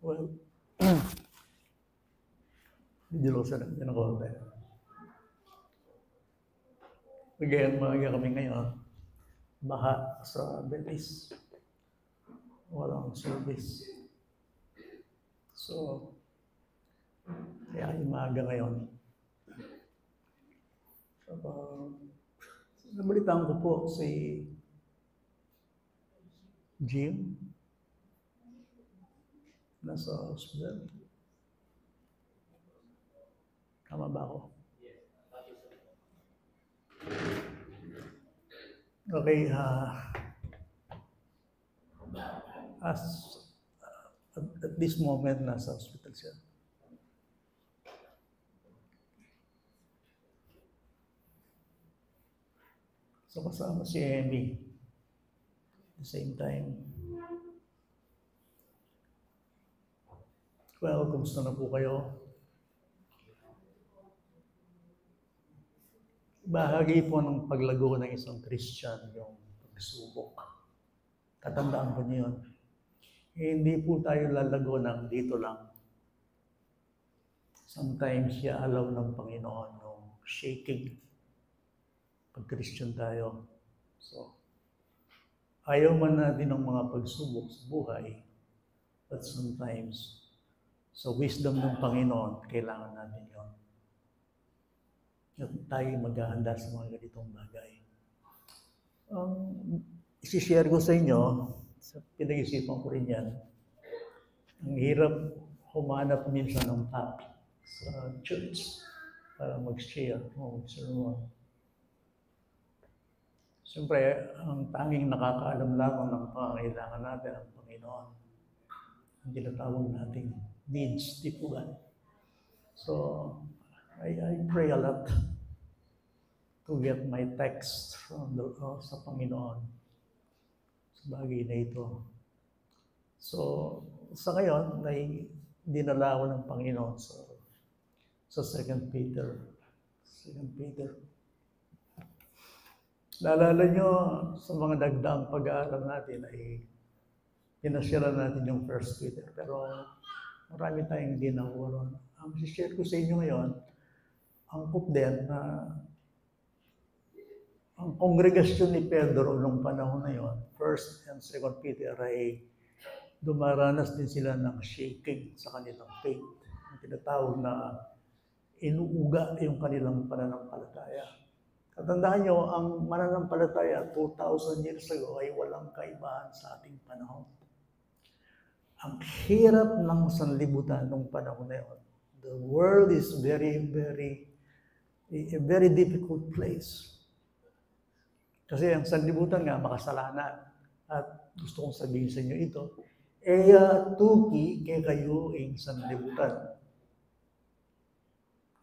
Well, didilosan natin ng konti. Again, maaga kami ngayon. Baha sa Belize. Walang service. So, kaya maaga ngayon. Nabalitaan ko po si Jim. Nasa hospital. Tama ba ako? Okay, at this moment, nasa hospital siya. So, kasama si Amy. At the same time. Well, kumusta na po kayo? Bahagi po ng paglago ng isang Christian yung pagsubok. Tatandaan po niyo yun. Hindi po tayo lalago ng dito lang. Sometimes i-allow ng Panginoon yung shaking pag Christian tayo. So, ayaw man natin ng mga pagsubok sa buhay, but sometimes, sa wisdom ng Panginoon, kailangan natin yun. At tayo maghahanda sa mga ganitong bagay. Isi-share ko sa inyo, sa pinag-isipan ko rin yan, ang hirap humanap minsan ng topic sa church para mag-share o mag-sermon. Siyempre, ang tanging nakakaalam lamang ng pangangailangan natin ang Panginoon. Ang tinatawag nating needs, di po ba? So, I pray a lot to get my text from sa Panginoon sa bagay na ito. So, sa ngayon, ay dinala ako ng Panginoon sa 2 Peter. 2 Peter. Naalala nyo, sa mga dagdaang pag-aaral natin ay pinasyalan natin yung 1 Peter. Pero marami tayong hindi nakuha ron. Ang share ko sa inyo ngayon, angkop din na ang kongregasyon ni Pedro noong panahon na yon, 1 and 2 Peter, ay dumaranas din sila ng shaking sa kanilang faith. Ang tinatawag na inuuga yung kanilang pananampalataya. Katandaan nyo, ang mananampalataya 2,000 years ago ay walang kaibahan sa ating panahon. Ang hirap ng sanlibutan noong panahon na yon. The world is a very difficult place. Kasi ang sanlibutan nga, makasalanan. At gusto kong sabihin sa inyo ito, tuki kay kayo ang sanlibutan.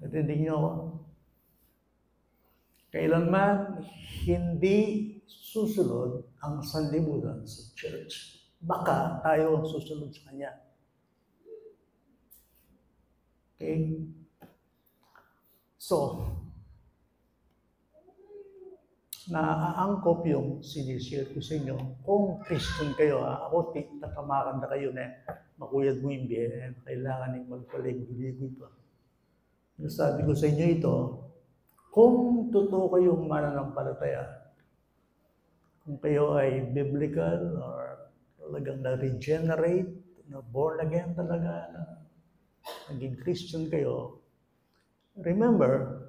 Natindig niyo ako? Kailanman hindi susunod ang sanlibutan sa church. Baka tayo susunod sa kanya. Okay? So, naaangkop yung sinishare ko sa inyo. Kung Christian kayo, ako tatamakan na kayo na makuyad mo yung biyen, kailangan yung magpaligid-ligid pa. Sabi ko sa inyo ito, kung totoo kayong mananampalataya, kung kayo ay biblical or talagang na-regenerate, na born again talaga, na naging Christian kayo, remember,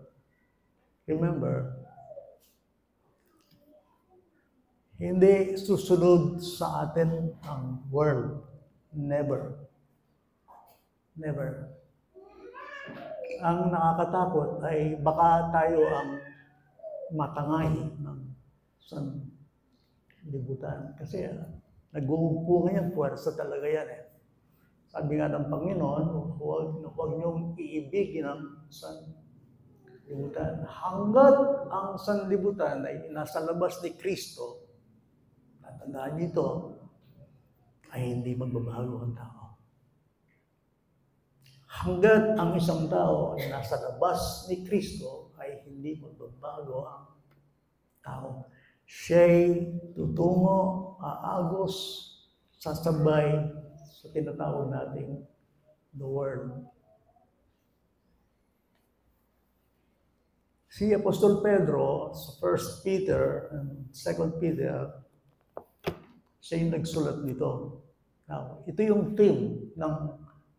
hindi susunod sa atin ang world. Never. Never. Ang nakakatakot ay baka tayo ang matangay ng sanlibutan. Kasi nag-uumpo ngayon, puwersa talaga yan eh. Sabi nga ng Panginoon, huwag niyong iibigin ang sanlibutan. Hanggat ang sanlibutan ay nasa labas ni Kristo, tandaan nito, ay hindi magbabago ang tao. Hanggat ang isang tao ay nasa labas ni Kristo, ay hindi magbabago ang tao. Siya'y tutungo, aagos, sasabay sa tinatawag nating the Word. Si Apostol Pedro sa 1 Peter and 2 Peter, siya yung nagsulat nito. Now, ito yung theme ng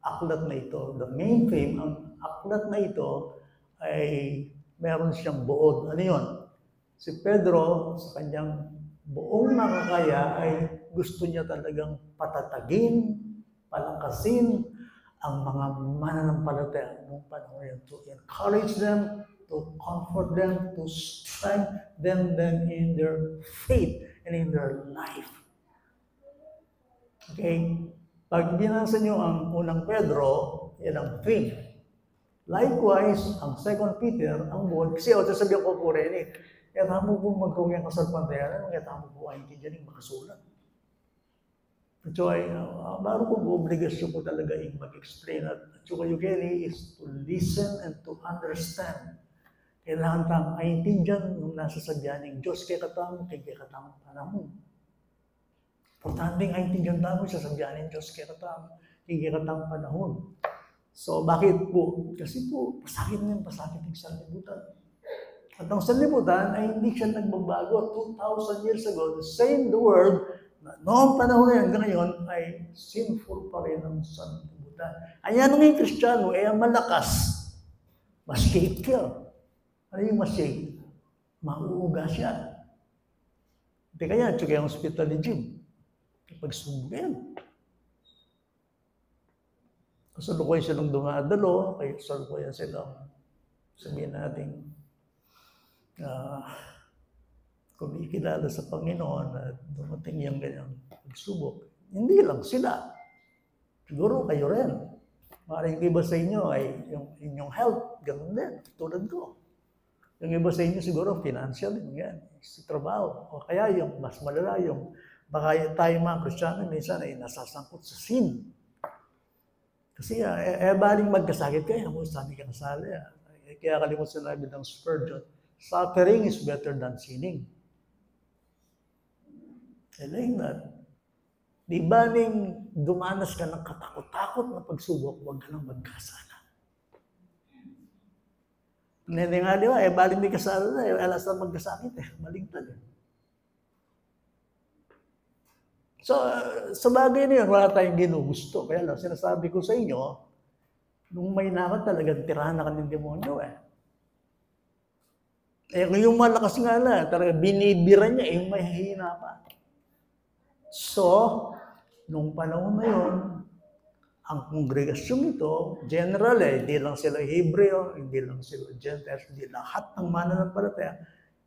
aklat na ito. The main theme, ang aklat na ito ay meron siyang buod. Ano yun? Si Pedro, sa kanyang buong makakaya, ay gusto niya talagang patatagin, palakasin ang mga mananampalataya noong panahon yun, to encourage them, to comfort them, to strengthen them in their faith and in their life. Okay? Pag binasa nyo ang unang Pedro, yan ang theme. Likewise, ang 2 Peter, ang buod, kasi sasabihin ko po rin kaya tamo po magkawin ang kasalpantayanan, kaya tamo po ay hindi makasulat. So, baru ko obligasyon ko talaga yung mag-explain at Tsukayukeri is to listen and to understand. Kailangan tayong maintindihan nung nasa sabyaning Diyos kay katamo, kay katamo panahon. Importante maintindihan tayo sa sabyaning Diyos kay katamo, kay katamo panahon. So, bakit po? Kasi po, pasakit ng sanlibutan. At ang sanlibutan ay hindi siya nagbabago. 2,000 years ago, the same the word, na noong panahon na yan, ngayon, ay sinful pa rin ang sanlibutan. Ay ano yung Kristiyano, ay ang malakas, maskate ka. Ano yung maskate? Mauuga siya. Hindi kaya, tsaka yung hospital ni Jim. Kapag sumugin. Kasalukuyan silang dumadalo, kaya kasalukuyan silang sabihin natin, kumikilala sa Panginoon at dumating yung ganyang pagsubok. Hindi lang sila. Siguro kayo rin. Maaaring iba sa inyo ay yung inyong health, ganun din, tulad ko. Yung iba sa inyo siguro financial, yan, sa trabaho. O kaya yung mas malala, yung baka tayo mga Kristiyano minsan ay nasasangkot sa sin. Kasi baling magkasakit kayo, sabi ka nasali. Kaya kalimut sinabi ng Spurgeon, suffering is better than sinning. Like that. Di ba ning dumanas ka ng katakot-takot na pagsubok, huwag ka nang magkasala. Hindi nga, di ba? Baling may kasala na, alas na magkasakit maligtad So, sa bagay na yun, wala tayong ginugusto. Kaya lang, sinasabi ko sa inyo, nung may naman talagang tirahan na ka ng demonyo yung malakas nga na, talaga binibira niya, yung may hihina pa. So, nung panahon na yun, ang kongregasyon ito, general hindi lang sila Hebreo, hindi lang sila Gentiles, hindi lahat ng mananampalataya,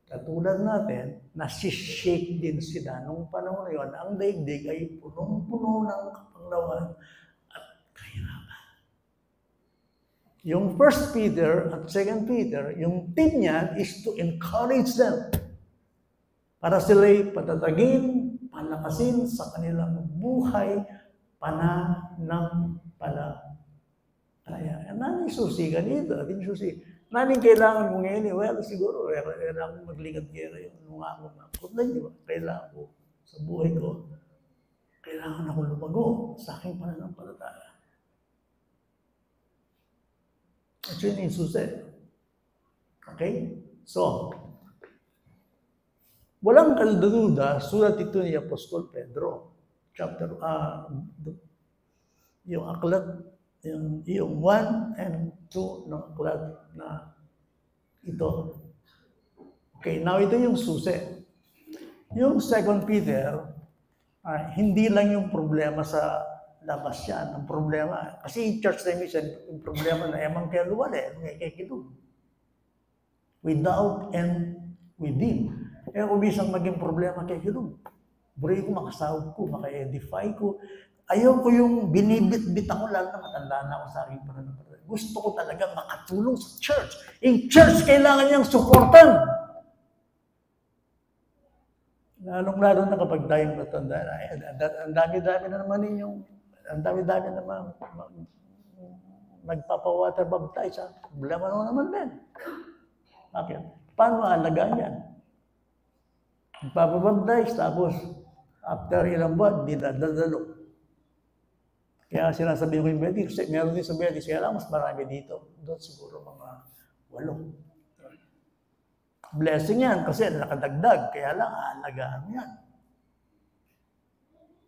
katulad natin, nasishake din sila. Nung panahon na yun, ang daigdig ay punong-puno ng kapanglawan at kahirapan. Yung 1 Peter at 2 Peter, yung theme niya is to encourage them para sila'y patatagin, palakasin sa kanilang buhay, pananampalataya. Naning susi ka dito, ating susi. Naning kailangan mo ngayon, well, siguro, kailangan magligat kayo ngayon. Nung ako na, kailangan ko sa buhay ko, kailangan ako lumago sa aking pananampalataya. At yun yung susi. Okay? So, walang kalduda, sulat ito ni Apostol Pedro. Chapter, yung aklat, yung 1 and 2 ng aklat na ito. Okay, now ito yung susi. Yung 2 Peter, hindi lang yung problema sa labas yan. Ang problema, kasi yung church na yung problema na emang kaya luwal kaya kilog. Without and within. Kung bisang maging problema kay kilog. Buri ko, makasahod ko, maka-edify ko. Ayaw ko yung binibit-bit ako, lalo na matanda na ako sa aking pananampalataya. Gusto ko talaga makatulong sa church. Yung church, kailangan niyang supportan. Lalong-lalo na kapag tayong matanda, ang dami-dami na naman nagpapawater baptize. Problema naman din. Bakit? Paano alagaan yan? Nagpapabaptize, tapos after ilang buwan, dinadalo. Kaya sinasabi ko yung Betis, meron din sa Betis, kaya lang mas marami dito. Doon siguro mga 8. Blessing yan kasi nakadagdag, kaya lang aalagaan yan.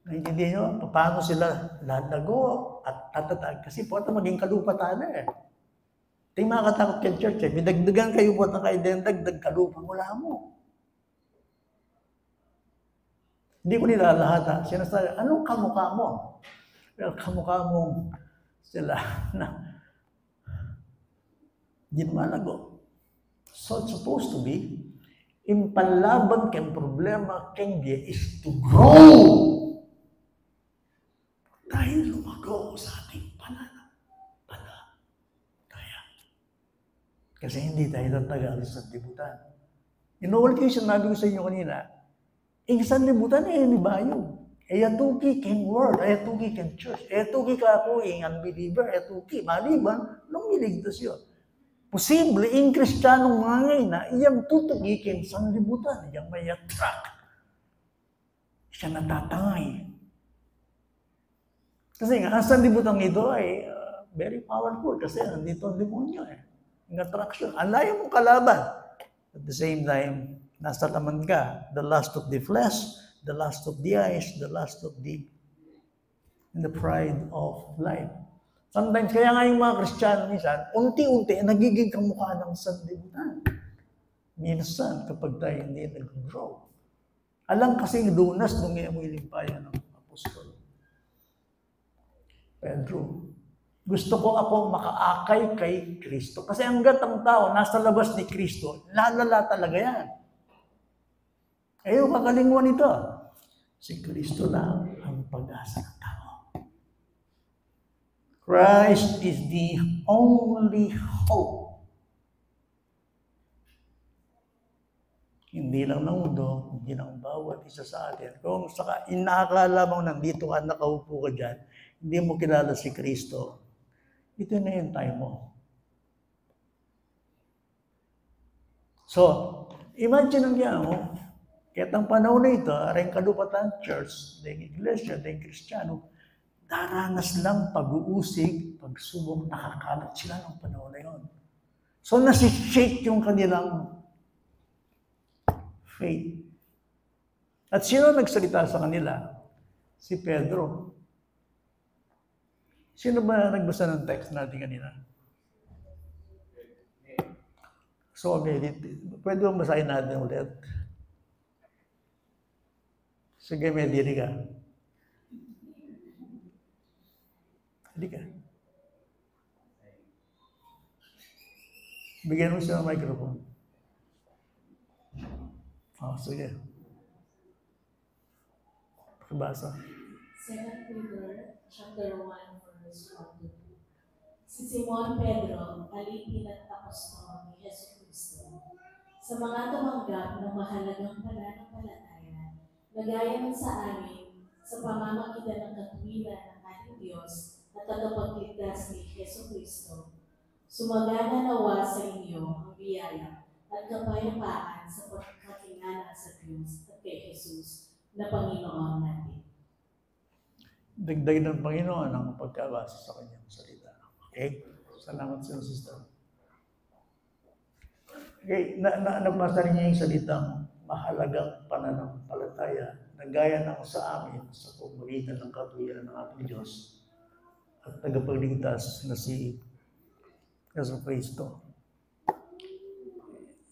Naintindihan nyo, paano sila lalago at tatatag? Kasi po ito maging kalupatan eh. Ito yung mga katakot kay church eh. May dagdagan kayo po na kayo din, dagdag kalupang wala mo. Hindi ko nila lahat ha. Sinasabi, anong kamukha mo? Well, kamukha mong sila na di malago. So it's supposed to be, yung panlaban kang problema kang dia is to grow. Dahil lumago sa ating pananampalataya. Kasi hindi tayo tatagal sa sanlibutan. Inuulit yung sinabi ko sa inyo kanina, yung sanlibutan ay inibayong. Ayatuki king word, ayatuki king church, ayatuki ka ako yung unbeliever, ayatuki, maliban, nung miligtas yun. Posible, yung kristyanong mga ngayon na iyang tutugikin sa libutan, iyang may attract. Siya natatangay. Kasi nga, ang sanlibutan ito ay very powerful kasi nandito ang demonyo eh. Yung attraction. Ang layo mong kalaban. At the same time, nasa laman ka, the lust of the flesh, the lust of the eyes, the lust of the pride of life. Sometimes, kaya nga yung mga Kristiyano minsan, unti-unti, nagiging kamukha ng sanlibutan. Minsan, kapag tayo hindi nag-grow. Alang kasing lunas nung ilimpayan ng apostol. Pedro, gusto ko ako makaakay kay Kristo. Kasi hanggat ang tao nasa labas ni Kristo, lalala talaga yan. Ayaw kakalinguan ito. Si Kristo lang ang pag-asa ng tao. Christ is the only hope. Hindi lang ng mundo, hindi lang bawat isa sa atin. Kung inakala mo nandito ka, nakaupo ka dyan, hindi mo kilala si Kristo, ito na yung time mo. So, imagine ang yan mo, kahit ang panahon na ito, aring kalupatan church, dahil iglesia, dahil Kristiyano, daranas lang pag-uusig, pagsubok, nakakalat sila ng panahon na yun. So, nasi-shake yung kanilang faith. At sino nagsalita sa kanila? Si Pedro. Sino ba nagbasa ng text natin kanina? So, pwede ba basahin natin ulit? Sige, may diri ka. Hindi ka. Bigyan mo siya ng microphone. Sige. Pakibasa. 2 Peter chapter 1, verse 1 to 2. Si Simon Pedro, alipin at apostol ni Yesu Cristo, sa mga tumanggap ng mahalagang pananampalataya, nagaya ng sa amin, sa pamamagitan ng katuwiran ng ating Diyos at tagapagligtas ni Yesu Cristo. Sumagana nawa sa inyo ang biyaya at kapayapaan sa pagkakilala sa Diyos at kay Jesus na Panginoon natin. Dagdag ng Panginoon ang pagkabasa sa kanyang salita. Okay? Salamat sa sister. Okay, nabasa niya yung salitang mahalagang pananampalataya na gaya ng sa amin sa pamamagitan ng katuwiran ng ating Diyos at tagapagligtas na si Yesu Cristo.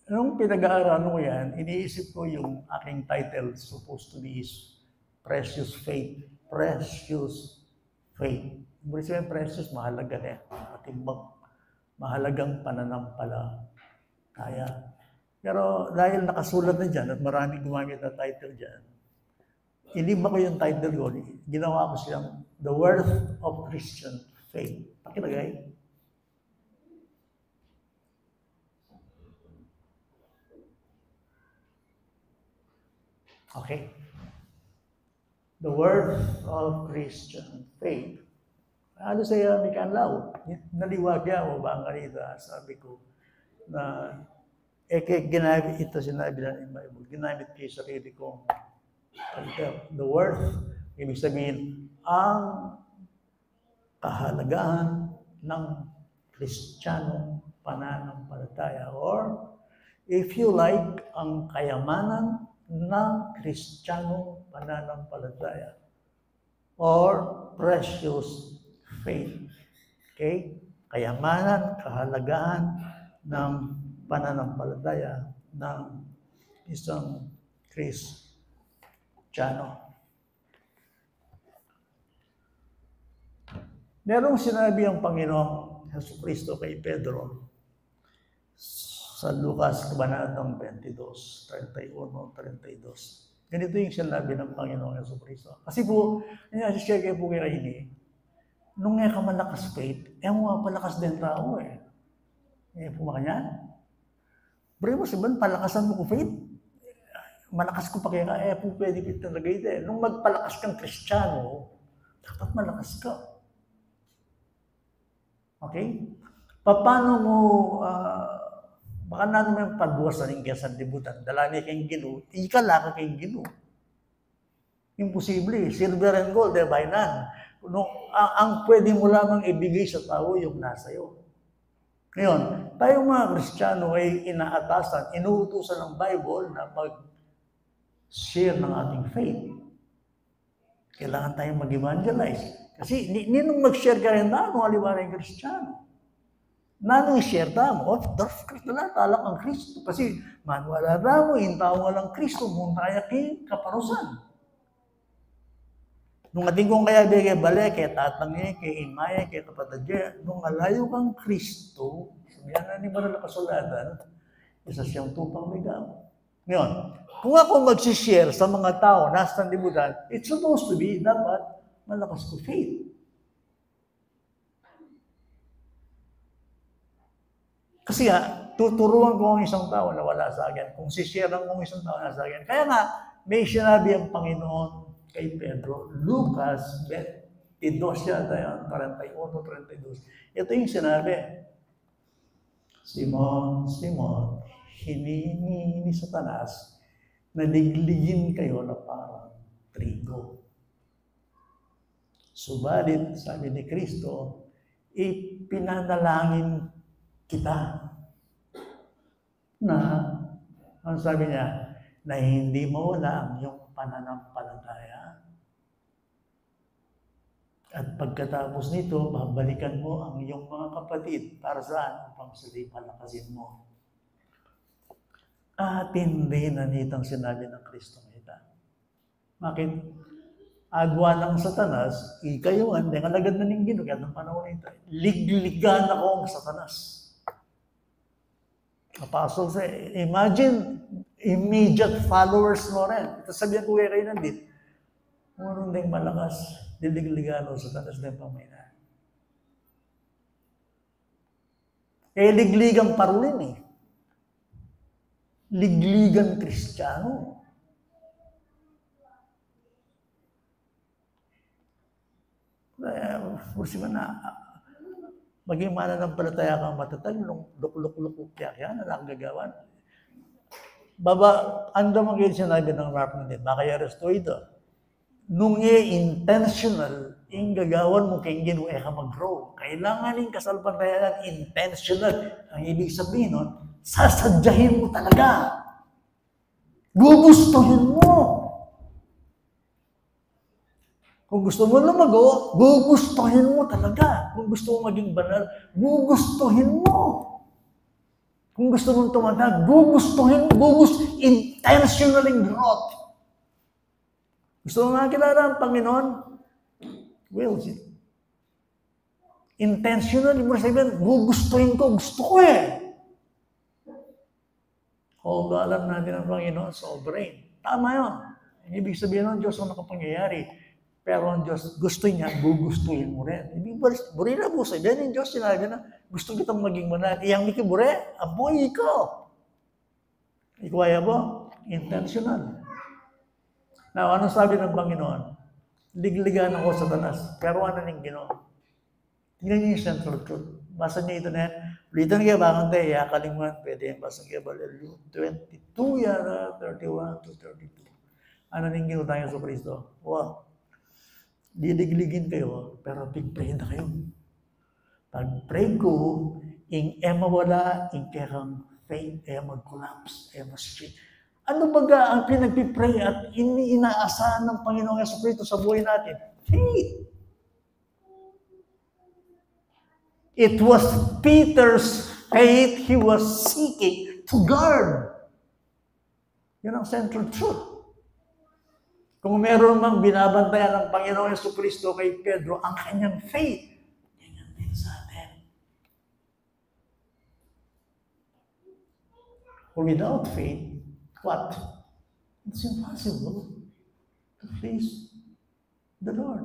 Nung pinag-aaralan ko yan, iniisip ko yung aking title supposed to be is Precious Faith. Precious Faith. Ibig sabihin, precious, mahalaga na yan. Matimbang, mahalagang pananampalataya. Pero dahil nakasulat na dyan at maraming gumamit na title dyan, iniba ko yung title ko, ginawa ko siyang The Worth of Christian Faith. Pakilagay. Okay. The worth of Christian faith. Ano sa'yo, may kanlaw? Naliwagya mo ba ang kanita? Sabi ko, na ginamit ito, sinabi na in Bible, ginamit ko yung sarili ko. The worth, ibig sabihin, ang kahalagahan ng Kristiyanong pananampalataya, or if you like, ang kayamanan ng Kristiyanong pananampalataya, or precious faith. Okay? Kayamanan, kahalagahan ng pananampalataya ng isang Kristiyano. Merong sinabi ang Panginoong Jesucristo kay Pedro sa Lucas Kabanatang 22, 31, 32. Ganito yung sinabi ng Panginoong Jesucristo. Kasi po, share kayo po kay Raini, nung nga ka malakas faith, palakas din tao eh. Po ba kanya? Bro mo, sabihin, palakasan mo ko faith? Malakas ko pa kaya po pwede fit talaga ito eh. Nung magpalakas kang Kristiyano, dapat malakas ka. Okay? Paano mo, baka na naman pagbuwasan ng sa libutan, dalani kayong gino, ikala ka kayong gino. Imposible. Silver and gold, by none. No, ang pwede mo lamang ibigay sa tao yung nasa iyo. Ngayon, tayong mga Kristiyano ay inaatasan, inuutusan ng Bible na mag-share ng ating faith. Kailangan tayong mag-evangelize. Kasi ninong mag-share ka rin na, nung aliwala yung Kristiyano. Nanong i-share ta mo, talak ang Kristo. Kasi manwala na mo, intaw walang Kristo, muntaya kay kaparusan. Nung ating kong kaya bigay balik, kaya tatangye, kaya imaya, kaya kapatadya, nung alayo kang Kristo, sabihan na ni Banal na Kasulatan, isa siyang tupang bigaw. Ngayon, kung ako mag-share sa mga tao nasa libutan, it's supposed to be, dapat, malakas ko faith. Kasi tuturuan ko ang isang tao na wala sa akin. Kung sishare ko ang isang tao na sa akin. Kaya nga, may sinabi ang Panginoon kay Pedro, Lucas 22 yata yan, 31-32. Ito yung sinabi, Simon, Simon, hiningi ni Satanas na ligligin kayo na parang trigo. Subalit, sabi ni Kristo, ipinanalangin kita na, ang sabi niya, na hindi mawala ang iyong pananampalataya. At pagkatapos nito, babalikan mo ang iyong mga kapatid para saan? Upang sila palakasin mo. Atin din anitang sinabi ng Kristo nito. Bakit? Agwa ng Satanas, ikayo, hindi nga lagad na ning ginugad ng panahon nito. Ligligan ako ang Satanas. Apostol sa, imagine, immediate followers mo rin. Ito sabihan ko kayo nandito. Kung ding malakas, ligligan ako sa Satanas na yung pamina. Ligligan parulin eh. Ligligan Kristiyano. Kursi ba na, maging mananampalataya kang matatag, luk-luk-luk yan, anak gagawan. Ando magiging sinabi ng rap nito, makaya resto ito. Nung intentional, yung gagawan mo kayong ginuwe ka mag-grow. Kailangan yung kasalpatayan intentional. Ang ibig sabihin nun, sasadyahin mo talaga. Gugustuhin mo. Kung gusto mo lumago, gugustuhin mo talaga. Kung gusto mo maging banal, gugustuhin mo. Kung gusto mong tumatag, gugustuhin mo. Intentionally growth. Gusto mo makilala ang Panginoon? Wills it. Intentionally, mo sabihin, gugustuhin ko, gusto ko eh. Although alam natin ang Panginoon, sovereign. Tama yun. Ibig sabihin ng Diyos ang nakapangyayari. Pero ang Diyos, gusto niya, gugustuhin mo rin. Ibig buri na po sabihin ng Diyos, sinabi na, gusto kitang maging manal. Iyang mikibure, apoy ikaw. Ikaw ay abo, intentional. Now, ano sabi ng Panginoon? Ligligan ako sa Satanas. Pero ano nang Ginoo? Tingnan niyo yung central truth. Basa niyo ito na yan. Ulitan niya, bakit tayo, yakalimuan, pwede yung basa niya, 22 yara, 31 to 32. Ano nang Ginoo tayo sa Kristo? Wow. liligligin kayo, pero pig-pray na kayo. Pag-pray ko, ing mawala, ing kekang faith, mag-collapse, ma-street. Ano baga ang pinagpipray at inaasahan ng Panginoong Jesucristo sa buhay natin? Faith. It was Peter's faith he was seeking to guard. Yun ang central truth. Kung meron mang binabantayan ng Panginoong Jesucristo kay Pedro, ang kanyang faith, ganyan din sa atin. For without faith, what? It's impossible to face the Lord.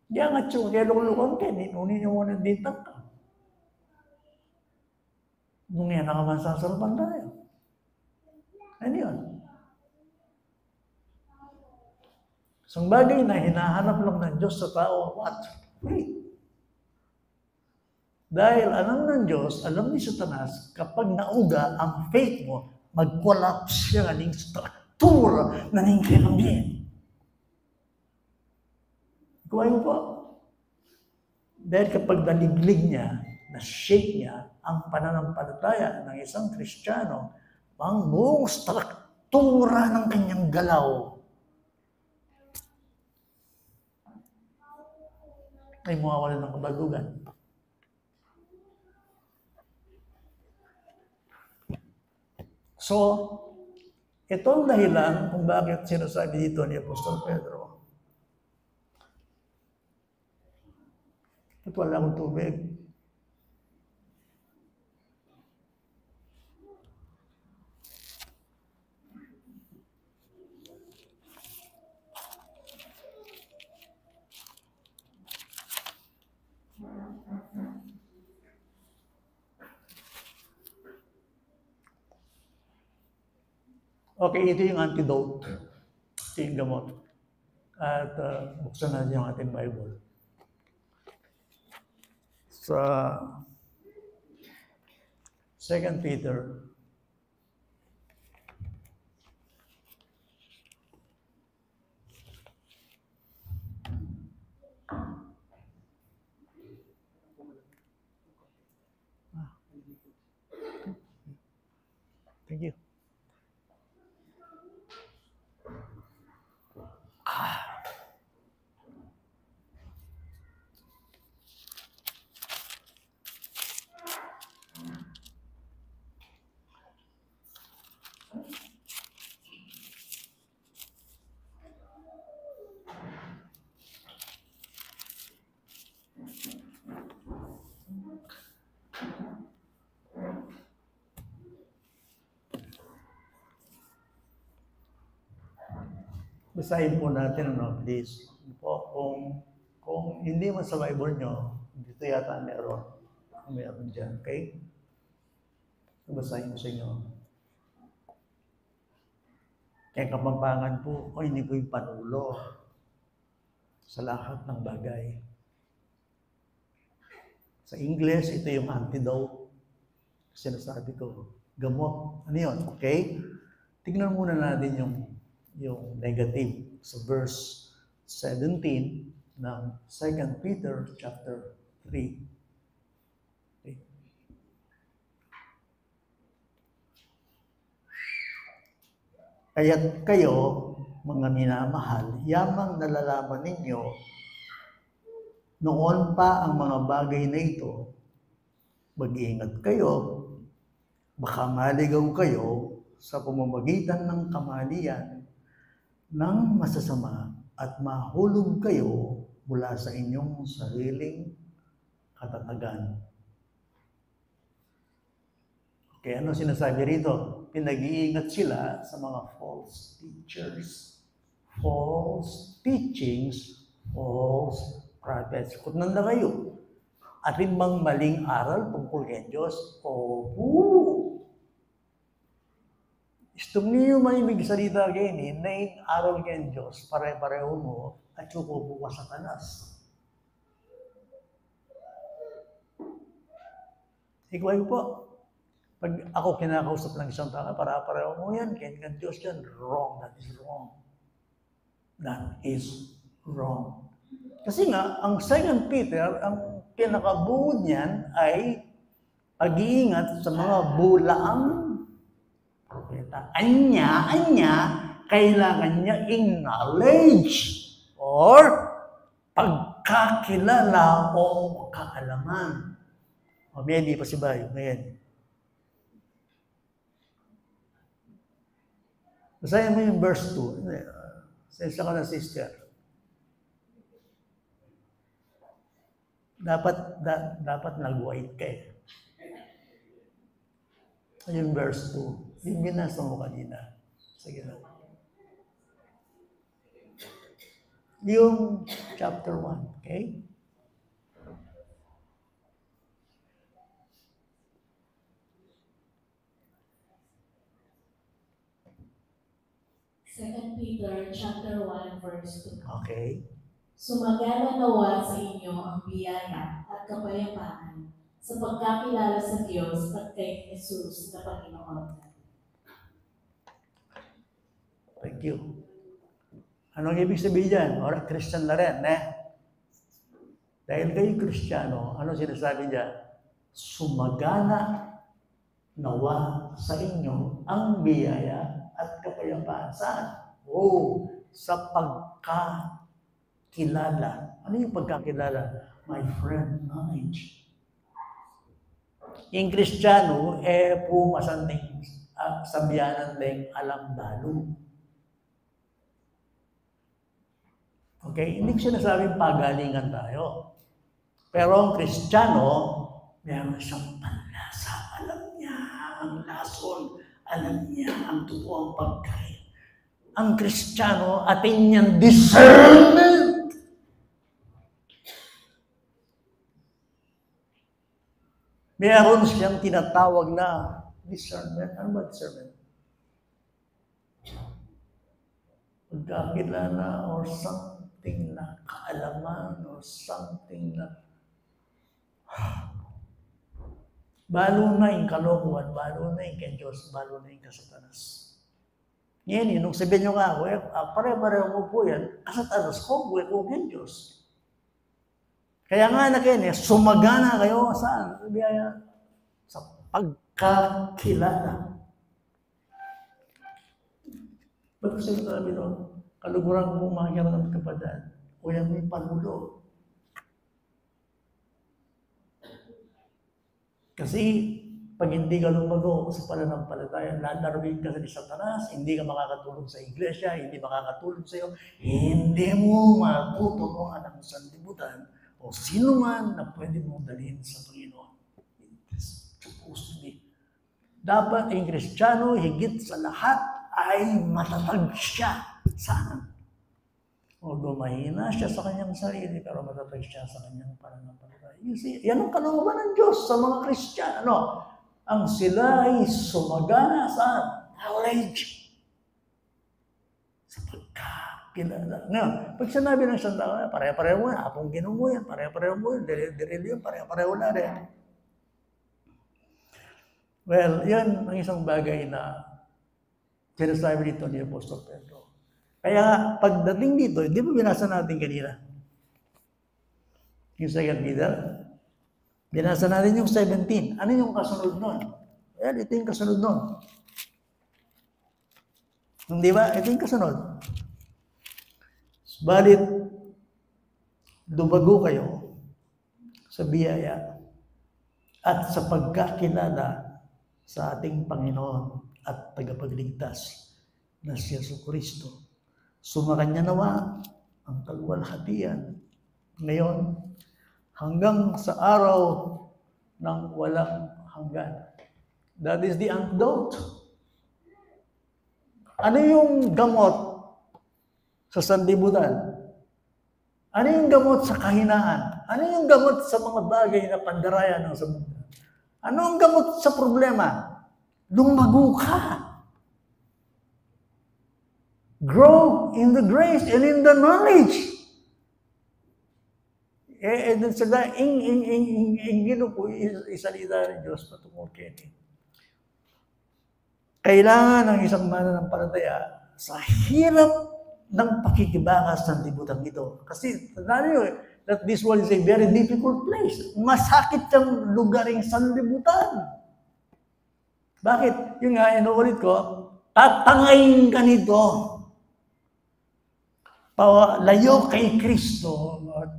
Diyan nga tiyong kaya lukulukan kayo, ninunin niyo muna dito ka. Nung yan nakamansasalapan tayo. Ano yun? Isang bagay na hinahanap lang ng Diyos sa tao, what? Faith. Dahil alam ng Diyos, alam ni Satanas, kapag nauga ang faith mo, mag-collapse siya ng struktura na ng kinamien. Kuhain mo po. Dahil kapag naliglig niya, na-shake niya ang pananampalataya ng isang Kristiyano, ang buong struktura ng kanyang galaw ay mawawala ng kabalugan. So, ito ang dahilan kung bakit sinasabi dito ni Apostol Pedro, at wala akong tubig. Okay, ito yung antidote. Ito yung gamot. At buksan natin yung ating Bible. Sa 2 Peter Thank you. Basahin po natin, please. Kung hindi man sa Bible nyo, dito yata meron dyan, okay? Basahin ko sa inyo. Kaya Kapampangan po, hindi po yung panulo sa lahat ng bagay. Sa English, ito yung antidote. Sinasabi ko, gamot. Ano yun? Okay? Tignan muna natin yung negative sa verse 17 ng 2 Peter chapter 3. Okay. Kaya't kayo, mga minamahal, yamang nalalaman ninyo, noon pa ang mga bagay na ito, mag-iingat kayo, baka maligaw kayo sa pamamagitan ng kamalian ng masasama at mahulog kayo mula sa inyong sariling katatagan. Okay, ano sinasabi rito? Pinag-iingat sila sa mga false teachers, false teachings, false prophets. Kutnan na kayo. At rin bang maling aral tungkol kay Diyos? Gusto niyo maibig salita kayo na yung aral kay Diyos, pare-pareho mo, at sukupo ka sa Satanas. Ikaw po, pag ako kinakausap ng isang tao, para-pareho mo yan, kaya Diyos yan, wrong, that is wrong. That is wrong. Kasi nga, ang 2 Peter, ang pinakabuod niyan ay pag-iingat sa mga bulaang propeta. Kailangan niya acknowledge or pagkakilala o kaalaman. O, may hindi pa si Bayo. Ngayon. Basahin mo yung verse 2. Sensya ka na, sister. Dapat nag-white ka eh. Yung verse 2. Yung binasa mo kanina. Sige na. Yung chapter 1. Okay? Second Peter chapter 1 verse 2. Okay. Sumagana nawa sa inyo ang biyaya at kapayapaan sa pagkakilala sa Diyos at kay Jesus na Panginoon. Thank you. Anong ibig sabihin dyan? Ora, Christian na rin, eh? Dahil kayo Kristiyano, ano sinasabi dyan? Sumagana nawa sa inyo ang biyaya at kapayapaan. Saan? Sa pagkakilala. Ano yung pagkakilala? My friend, knowledge. Yung Kristiyano, pumasanding sabiyanan ding alam dalo. Okay? Hindi ko sinasabing pagalingan tayo. Pero ang Kristiyano, meron siyang panlasa. Alam niya ang lason. Alam niya ang totoong pagkain. Ang Kristiyano, atin niyang discernment. Meron siyang tinatawag na discernment. Ano ba discernment? Pagkakilala or something na kaalaman or something na balo na yung kalokohan, balo na yung kay Diyos, balo na yung kasatanas. Ngayon, nung sabihin nyo nga, pare-pareho mo po yan, kasatanas ko, buhay ko kay Diyos. Kaya nga na kayo, sumagana kayo saan? Sa pagkakilala. Ba't ko sinasabi doon? Kaluguran mo makikita ng kapadan, o yan may panulo. Kasi pag hindi ka lumago sa pananampalataya, lalarwin ka sa Satanas, hindi ka makakatulong sa iglesia, hindi makakatulong sa iyo, hindi mo matutunuan ang sanlibutan o sino man na pwede mong dalhin sa Panginoon. It's supposed to be. Dapat ang Kristiyano, higit sa lahat, ay matatag siya. Saan? Although mahina siya sa kanyang sarili, pero matatag siya sa kanyang pananampalataya. You see, yan ang kalooban ng Diyos sa mga Kristiyano. Ang sila ay sumagana sa knowledge. Sa pagkakilala. Ngayon, pag sinabi ng isang tao, pare-pareho mo yan, apong ginumo yan, pare-pareho mo yan, diril yun, pare-pareho na rin. Well, yan ang isang bagay na sinasabi dito ni Apostol Pedro. Kaya pagdating dito, hindi mo binasa natin kanina? Yung 2 Peter. Binasa natin yung 17. Ano yung kasunod nun? Well, ito yung kasunod nun. Hindi ba? Ito yung kasunod. Balit, dumago kayo sa biyaya at sa pagkakilala sa ating Panginoon at tagapagligtas na si Jesucristo. Sumakanya nawa ang kaluwalhatian ngayon hanggang sa araw ng walang hanggan. That is the antidote. Ano yung gamot sa sanlibutan? Ano yung gamot sa kahinaan? Ano yung gamot sa mga bagay na pandaraya ng sa mundo? Ano ang gamot sa problema? Lumago ka. Grow in the grace and in the knowledge. Sila, gino po isalita ng Diyos patungkol kini. Kailangan ng isang mananampalataya sa hirap ng pakikibangas ng libutan ito. Kasi, tandaan nyo, that this world is a very difficult place. Masakit yung lugaring sanlibutan. Bakit? Yun nga, inuulit ko, tatangayin ka nito. Layo kay Kristo at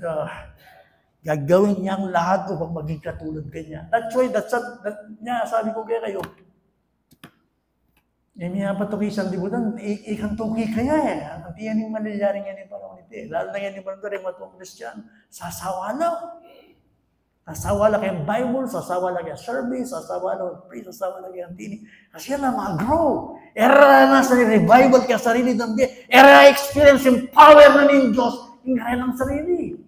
gagawin niya ang lahat upang maging katulad kanya. That's why, sabi ko kayo, may patuloy sa libutan, ikang tuki kaya eh. Ang tiyan yung mangyayari nga ni panahon ito eh. Lalo na yan yung panahon rin matong Christian. Sasawala. Sasawala kayong Bible, sasawala kayong service, sasawala kayong praise, sasawala kayong tini. Kasi yan na mag-grow. Era na sa revival kaya sarili ng Diyos. Era experience yung power na ng Diyos. Yung kaya ng sarili.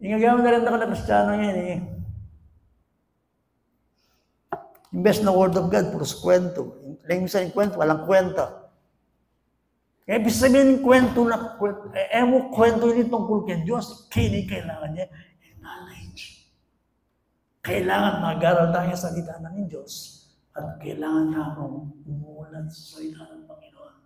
Yung gagawin na rin ako na Kristiyano yan eh. Imbes na Word of God, puros kwento. Minsan yung kwento, walang kwenta. Kaya ibig sabihin ng kwento na kwento, kwento yun tungkol kay Diyos, kailangan niya knowledge. Kailangan mag-aral tayo sa salita ng Diyos at kailangan namin umuulan sa salita ng Panginoon.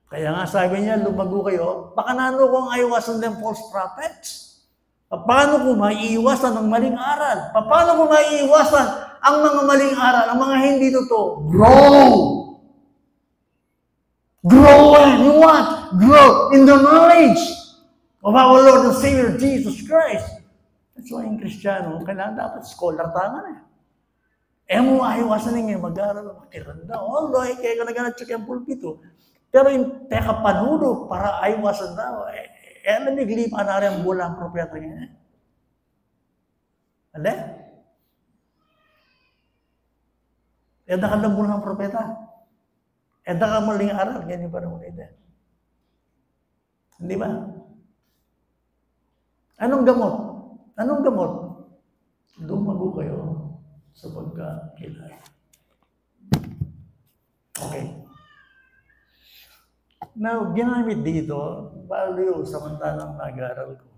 Kaya nga sabi niya, lumago kayo, baka nano kung ayawasan ng false prophets. Paano ko maiiwasan ang maling aral? Paano ko maiiwasan ang mga maling aral, ang mga hindi totoo? Grow! Grow in what? Grow in the knowledge of our Lord and Savior Jesus Christ. That's why in Kristiyano, kailangan dapat scholar tangan eh. Mo ayawasan ninyo mag-aral, makiranda. Although, kaya ka nag-check ang pulpito. Pero yung teka panudo para ayawasan daw, namiglipa na rin ang bulang propeta niya. Alin? Eda ka ng bulang propeta. Eda ka maling aral. Ganyan pa naman ito. Hindi ba? Anong gamot? Anong gamot? Lumago kayo sa pagkakilala. Okay. Now, ginamit dito, baliw samantalang nag-aaral ko.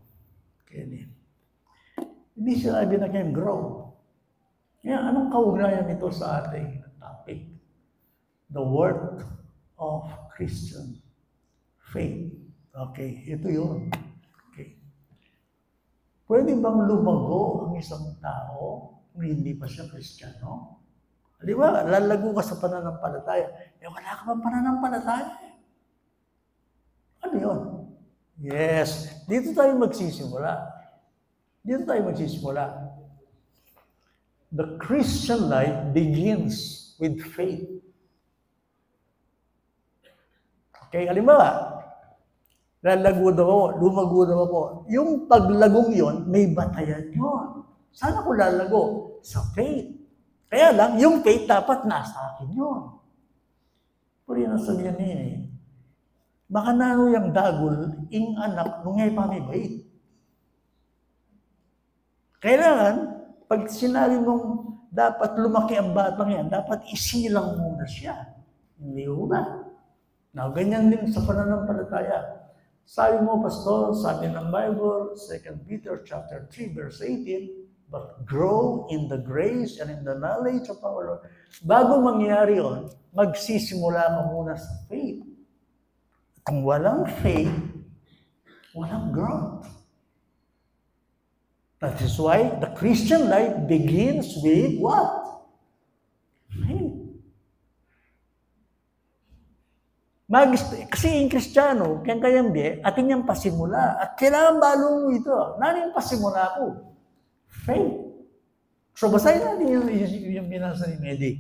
Kaya hindi sinabi na kayong grow. Kaya anong kaugnayan nito sa ating topic? The worth of Christian faith. Okay, ito yun. Okay. Pwede bang lumago ang isang tao kung hindi pa siya Kristiyano? Di ba, lalago ka sa pananampalataya. Wala ka bang pananampalataya? Ano yun? Yes. Dito tayo magsisimula. Dito tayo magsisimula. The Christian life begins with faith. Okay, halimbawa, lalago daw ako, lumago daw ako. Yung paglagong yon, may batayan yon. Saan ako lalago? Sa faith. Kaya lang, yung faith dapat nasa akin yun. Pero yun ang sabihan niya eh. Baka nano yung dagol, ing anak, nung ngay pamibait. Kailangan, pag sinabi mong dapat lumaki ang batang yan, dapat isilang muna siya. Hindi ho ba? Now, ganyan din sa pananampalataya. Sabi mo, Pastor, sabi ng Bible, 2 Peter chapter 3, verse 18, but grow in the grace and in the knowledge of our Lord. Bago mangyari yun, magsisimula ka muna sa faith. Kung walang faith, walang growth. That is why the Christian life begins with what? Faith. Kasi yung Kristiyano, kayang atin niyang pasimula. At kailangan balo mo ito. Nani yung pasimula ko? Faith. So basahin natin yung binasa ni Medi.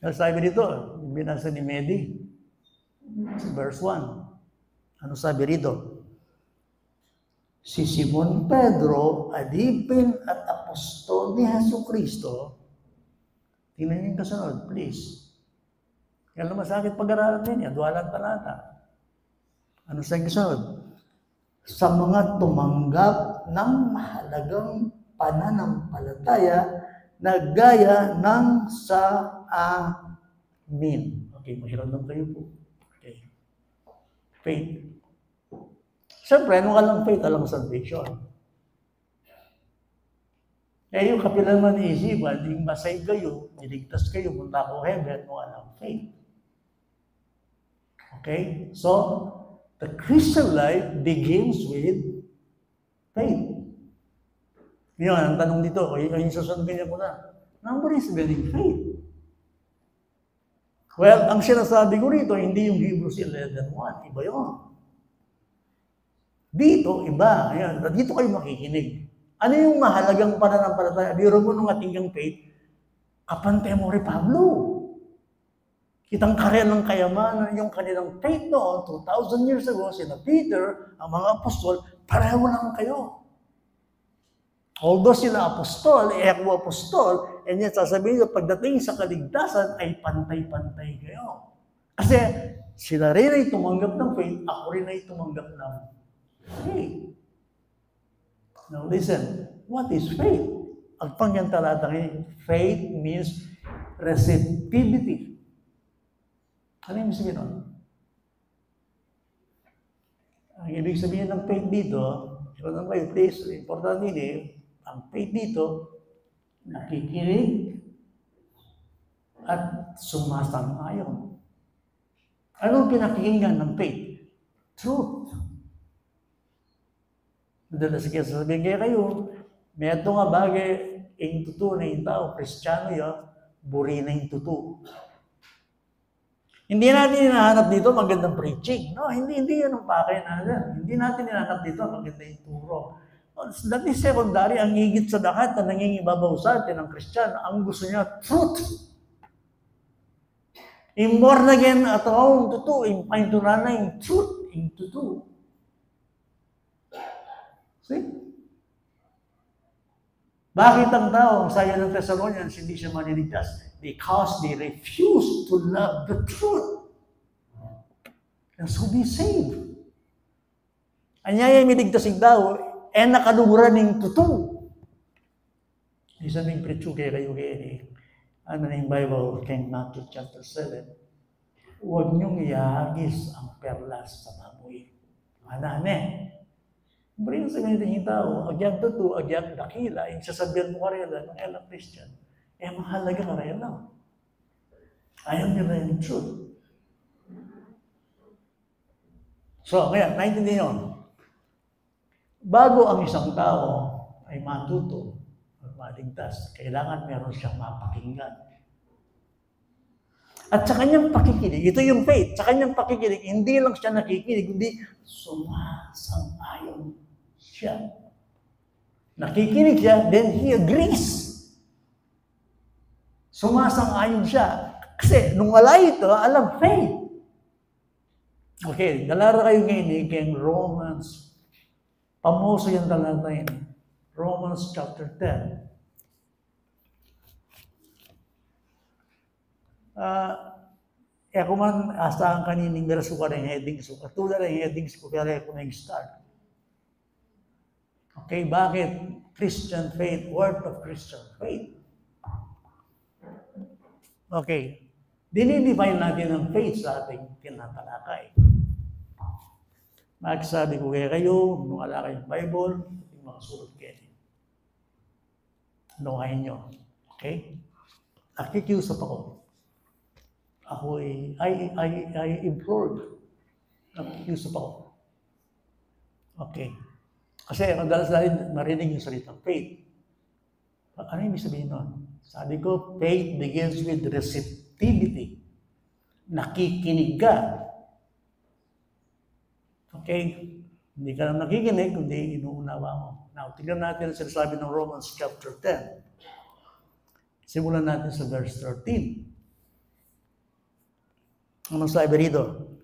Sabi dito, binasa ni Medi, verse 1. Ano sabi dito? Si Simon Pedro, alipin at apostol ni Jesucristo. Tingnan niyo yung kasunod, please. Kaya masakit pag-aralan niya, duwalang talata. Ano sa kasunod? Sa mga tumanggap ng mahalagang pananampalataya na gaya ng sa amin. Okay, mahiramdam kayo po. Okay. Faith. Siyempre, anong alang faith? Alang salvation. Eh yung kapilaman ni isipan, yung masave kayo, niligtas kayo, punta ko heaven, walang faith. Okay? So, the Christian life begins with faith. Ngayon, ang tanong dito, yung susundin niya ko na, number is very faith. Well, ang sinasabi ko rito, hindi yung Hebrews 11:1, iba yun. Dito, iba. Ayan, dito kayo makikinig. Ano yung mahalagang pananampalataya? Biro mo nung ating faith, kapante mo rin Pablo. Kitang karya ng kayamanan, yung kanilang faith noon, 2,000 years ago, sina Peter, ang mga apostol, pareho lang kayo. Although sila apostol, ako apostol, and yet sasabihin nyo, pagdating sa kaligtasan, ay pantay-pantay kayo. Kasi sila rin ay tumanggap ng faith, ako rin ay tumanggap ng faith. Now listen, what is faith? Ang pangyantalatang ini, faith means receptivity. Ano yung sabihin nun? Ang ibig sabihin ng faith dito, ito ng faith, please, important din ang faith dito, nakikinig at sumasang-ayon. Anong pinakikinggan ng faith? Truth. Madalas kaya sasabihin kayo, may ito nga bagay, yung totoo na yung tao, Kristiyano yan, buri na yung totoo. Hindi natin hinahanap dito magandang preaching. No, hindi yan ang pakay natin. Hindi natin hinahanap dito magandang turo. That is secondary, ang higit sa lahat na nangingibabaw sa atin ng Kristiyano, ang gusto niya, truth. Yung born again at ang totoo, yung paintunan na yung truth, yung totoo. See? Bakit ang tao, ang sayo ng Thessalonians, hindi siya maniligtas? Because they refuse to love the truth. And so be saved. Anyaya miligtasig daw, nakaluguran ng totoo. Isa ng preach kayo ano na yung Bible, King Matthew chapter 7. Huwag niyong ihagis ang perlas sa baboy. Anane. Bring sa ganito yung tao, agyang totoo, agyang dakila, yung sasabihan mo karela ng elang Christian, mahalaga karela. Ayaw nila yung truth. So, kaya, naintindihan nyo, bago ang isang tao ay matuto at maligtas, kailangan meron siyang mapakinggan. At sa kanyang pakikinig, ito yung faith, sa kanyang pakikinig, hindi lang siya nakikinig, hindi sumasang-ayon siya. Nakikinig siya, then he agrees. Sumasang-ayon siya. Kasi nung wala ito, alam faith. Okay, dalara kayo ngayon kay Romans. Pamoso yung talata yun. Romans chapter 10. Ako man asahan kanining verso ka rin headings ko. Katulad ng headings ko, kaya ako nag-start. Okay, bakit? Christian faith, word of Christian faith. Okay, dinidefine natin ang faith sa ating tinatalakay. Magsabi ko kayo, nung wala kayong Bible, yung mga sulat kayo. Nuhain nyo. Okay? Nakikiusap ako. Ako I implored. Nakikiusap ako. Okay. Kasi madalas natin marinig yung salitang faith. Ano yung sabihin nun? Sabi ko, faith begins with receptivity. Nakikinig ka. Okay? Hindi ka lang nakikinig, kundi inuunawa mo. Now, tignan natin ang sinasabi ng Romans chapter 10. Simulan natin sa verse 13. Anong sabi rito?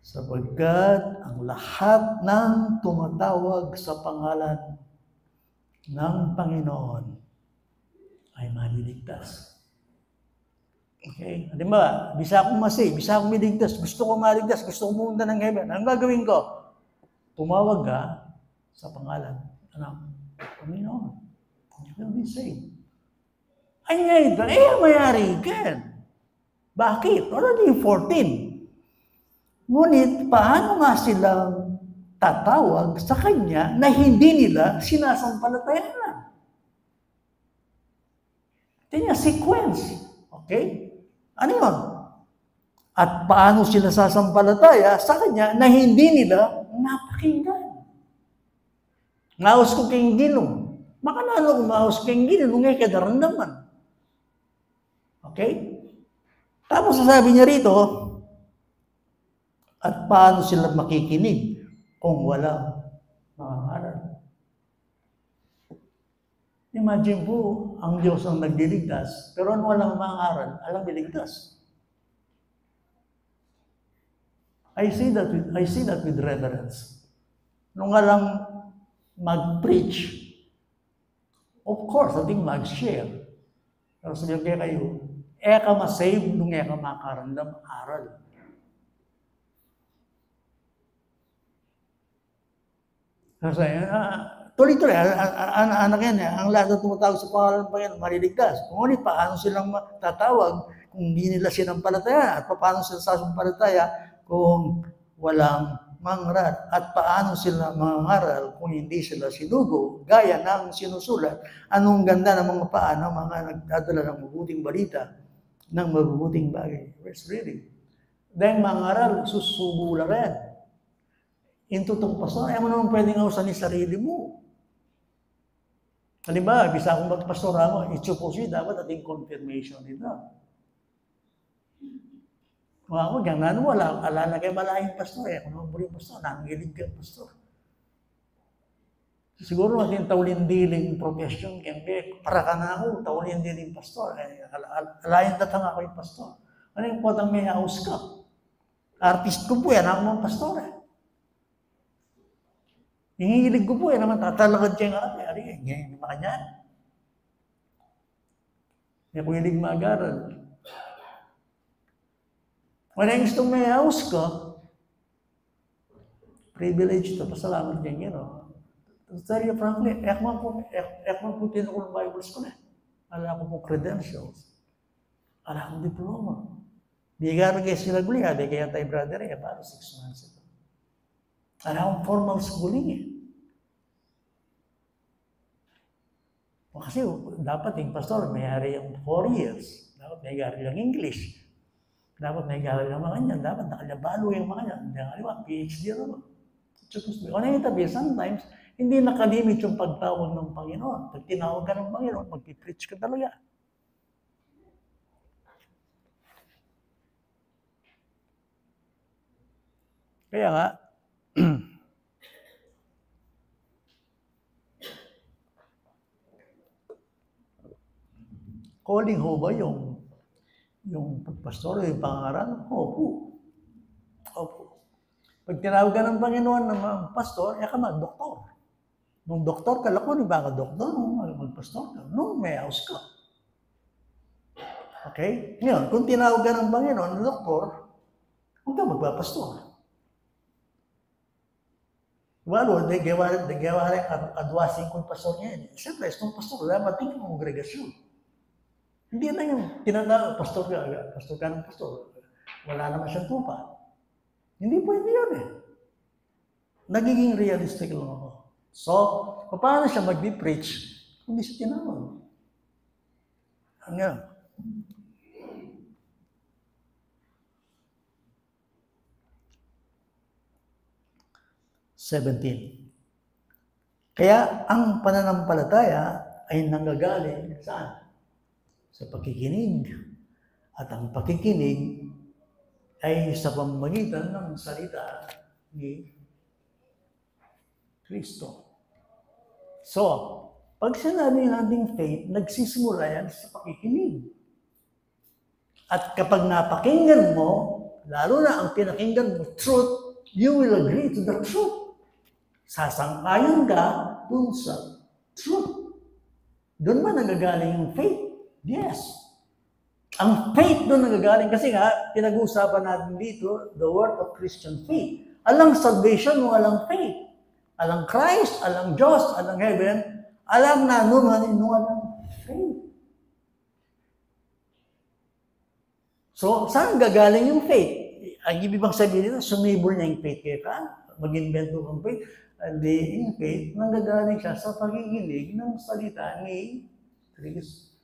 Sapagkat ang lahat ng tumatawag sa pangalan ng Panginoon ay maliligtas. Okay? Halimbawa, bisa akong masay, bisa akong miligtas, gusto ko maligtas, gusto ko pumunta ng heaven. Ang gagawin ko? Tumawag ka sa pangalan ng Panginoon. You will be saved. Ay nga ito, mayari ka. Bakit? Already 14. Ngunit, paano nga silang tatawag sa Kanya na hindi nila sinasampalatayanan? Ito yung sequence. Okay? Ano yun? At paano sila sasampalataya sa kanya na hindi nila napakinggan. Ngaos ko kayong ginong. Makanalo kung ngaos kayong ginong, ngay kadarandaman. Okay? Tapos sasabi niya rito, at paano sila makikinig kung walang mangangaral? Imagine po, ang Diyos ang nagliligtas, pero ano walang mangangaral, alam niligtas. I see that with reverence. Nung alam mag-preach, of course, ating mag-share. Pero sabihin kayo, eka ma-save, nung eka makarandam, aral. Kasi, tuloy-tuloy, anak yan, ang lahat na tumatawag sa pangalan ng Panginoon, mariligtas. Ngunit paano silang tatawag kung hindi nila sinampalataya? At paano sila sasampalataya kung walang mangaral? At paano sila mangaral kung hindi sila sinugo? Gaya ng sinusulat, anong ganda ng mga paa ng mga nagdadala ng mabuting balita, ng mabubuting bagay. Verse really. Dahil mangaral, susugo lang rin. Into itong pastor, ayaw mo naman pwedeng ausan yung sarili mo. Halimbawa, bisa akong magpastora mo, itsuposi, dapat ating confirmation nito. Kung ako, gano'n mo, ala na kayo malayang pastor, kung naman muli pastor, nangilig ka pastor. Siguro natin taulindiling profession, kaya para ka na ako, taulindiling pastor, alayan datang ako yung pastor. Ano yung potang may house ka? Artist ko po yan, ako mga pastor Hingilig ko po, naman tatalakad kayo nga. Ari, ngayon naman yan. Kaya kung hilig mag-aral. Kung ang gusto may house ko, privilege to, pasalamat kayo, you know. To tell you frankly, ekman po tinukul Bible School Alam ko po credentials. Alam ko diploma. Bigyan kayo sila guli, kaya tayo brother, para 6 months ito. Alam ko formal schooling Kasi dapat yung pastor, may-ari yung 4 years. Dapat may-ari lang English. Dapat may-ari lang mga kanyan. Dapat nakalabalo yung mga kanyan. Hindi nga PhD naman. Kung nakitabi, sometimes, hindi nakalimit yung pagtawag ng Panginoon. Pag tinawag ka ng Panginoon, mag-preach ka talaga. Kaya nga, calling ho ba yung pagpastor, yung pangaral? Opo. Pag tinawag ka ng Panginoon ng pastor, ka mag-doktor. Nung doktor ka, lakunin ba ka doktor? Nung mag-pastor ka, nung may house ka. Okay? Ngayon, kung tinawag ka ng Panginoon ng doktor, huwag ka magpapastor. Walo, nagawa rin adwasing kung pastor niya. Siyempre, itong pastor, wala mating kongregasyon. Hindi na yung tinatawag, pastor ka ng pastor. Wala naman siyang tupa. Hindi pwede yun Nagiging realistic lang ako. So, paano siya mag-preach kung hindi siya tinawag? Hanggang. Kaya ang pananampalataya ay nanggagaling saan? Sa pakikinig. At ang pakikinig ay sa pamamagitan ng salita ni Kristo. So, pag sinabi nating faith, nagsisimula yan sa pakikinig. At kapag napakinggan mo, lalo na ang pinakinggan mo, truth, you will agree to the truth. Sasangkayon ka dun sa truth. Doon ba nagagaling yung faith? Yes. Ang faith doon nagagaling kasi nga, pinag-uusapan natin dito, the word of Christian faith. Alang salvation mo, alang faith. Alang Christ, alang Diyos, alang heaven, alam na naman alang faith. So, saan gagaling yung faith? Ang ibig bang sabihin nito, sumibol niya yung faith kaya ka, mag-invento ng faith. Hindi, yung faith, nanggagaling siya sa pakikinig ng salita ni Kristo.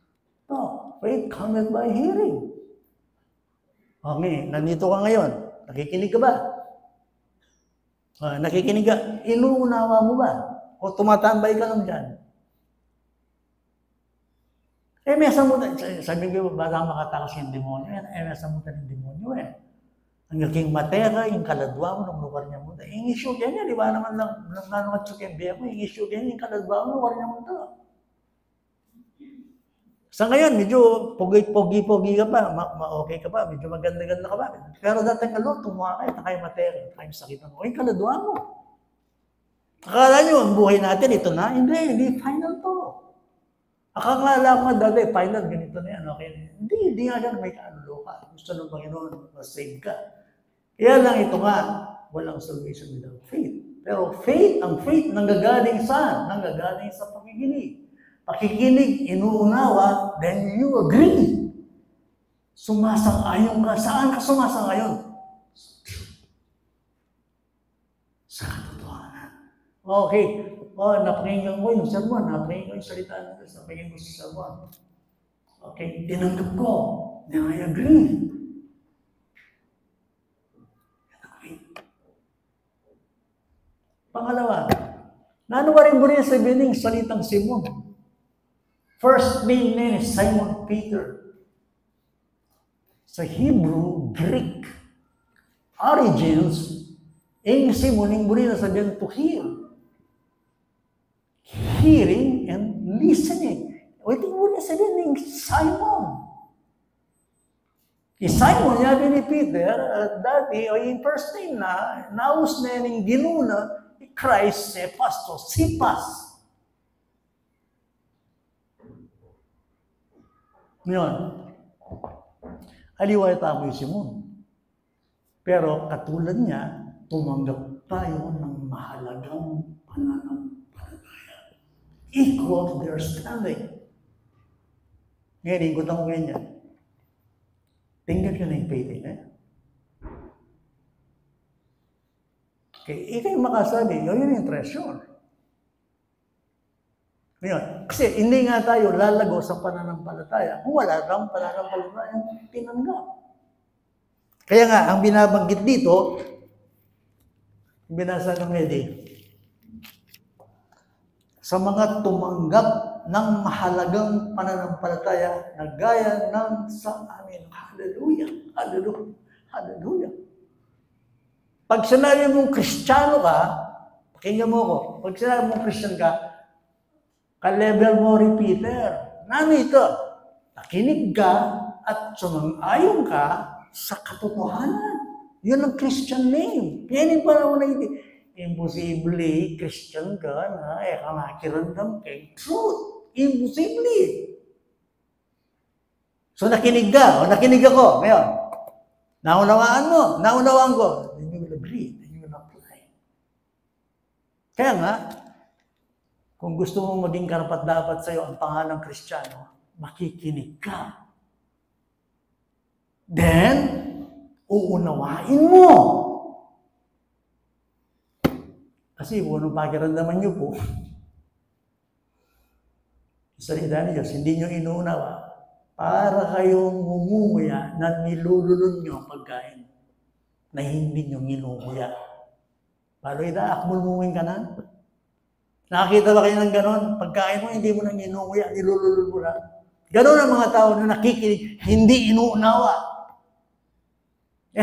No, faith cometh by hearing. Okay, nandito ka ngayon. Nakikinig ka ba? Nakikinig ka. Inuunawa mo ba? O tumatambay ka lang dyan? May asamutan. Sabi ko, baka makatakas yung demonyo yan. May asamutan yung demonyo eh. Ang naging matera, yung kaladwa mo, nung lugar niya mo. Yung issue yan, di ba naman lang, nung nanukatsuk yung biya mo, yung issue yan, yung kaladwa mo, lugar niya mo ito. Sa ngayon, medyo pogi-pogi ka pa, okay ka pa, medyo maganda-ganda ka pa. Pero dating tumuha kayo, takay matera, takay sakit mo. O yung kaladwa mo. Akala nyo, ang buhay natin, ito na? Hindi final to. Akala ko nga dati, final, ganito na yan, okay. Hindi nga yan, may kanulo ka. Gusto ng Panginoon, masave ka. Kaya lang ito nga, walang salvation without faith. Pero faith, ang faith, nanggagaling saan? Nanggagaling sa pakikinig. Pakikinig, inuunawa, then you agree. Sumasang-ayon ka. Saan ka sumasang-ayon? Sa katotohanan. Okay. Napakinggan ko yung sermon. Napakinggan ko yung salita ng Diyos. Napakinggan ko sa sermon. Okay. Tinanggap ko. Then I agree. Okay. Pangalawa, nanuwarin mo rin sabihin ng salitang Simon. First name niya is Simon Peter. Sa Hebrew, Greek, origins, yung Simon, yung muli na sabihin to hear. Hearing and listening. O ito yung muli na sabihin ng Simon. Simon, yabi ni Peter, dati, o yung first name na, naus na yan yung ginuna, Christ, si Pastor, Sipas. Ngayon, aliway tayo yung Simon. Pero katulad niya, tumanggap tayo ng mahalagang pananampalataya. Equal their standing. Ngayon, ikot ako ganyan. Tingnan ka na yung faith niya. Okay, ikay makasabi, yun yung treasure. Ngayon, kasi hindi nga tayo lalago sa pananampalataya kung wala kang pananampalataya tinanggap. Kaya nga, ang binabanggit dito, binasa ng Eddie, sa mga tumanggap ng mahalagang pananampalataya na gaya ng sa amin. Hallelujah! Hallelujah! Hallelujah! Pag sinabi mong Kristiyano ka, pakinggan mo ko, pag sinabi mong Christian ka, ka-level mo repeater. Nano ito? Nakinig ka at sumang-ayon ka sa katotohanan. Yun ang Christian name. Yan yung parang na hindi. Imposible, Christian ka na, kamakiramdam kay truth. Imposible. So nakinig ka, o nakinig ako, ngayon. Naunawaan mo, naunawaan ko. Then you will agree, then you will apply. Kaya nga, kung gusto mong maging karapat-dapat sa'yo ang pangalang Kristiyano, makikinig ka. Then, uunawain mo. Kasi kung anong pakiramdaman niyo po, salita ni Diyos, hindi niyo inuunawa, para kayong mumumuya na nilululun niyo ang pagkain na hindi niyo inumuya. Palo akmulmungin ka na? Nakakita ba kayo ng ganon? Pagkain mo, hindi mo nang inumuya, nilululun mo lang. Ganon ang mga tao na nakikinig, hindi inuunawa.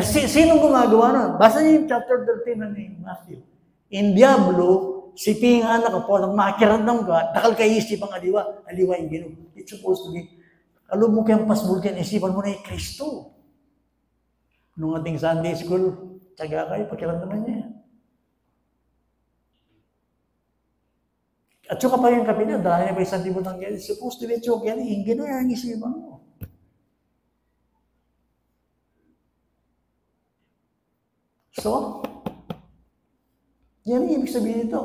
Sinong gumagawa nun? Basta niyo yung chapter 13 ni Matthew. In Diablo, si Ping anak ko po, nang makirandam ka, dakal kayo isipang aliwa yung gino. It's supposed to be, alam mo kayang pasbulkan, isipan mo na yung Kristo. Nung ating Sunday school, tsaga kayo, pakiramdaman niya. At saka pa yung kapila, dahil niya pa isang libot ng gano'n, supposed to be choke yan, yung gano'n yung isipan mo. So, yan ang ibig sabihin ito.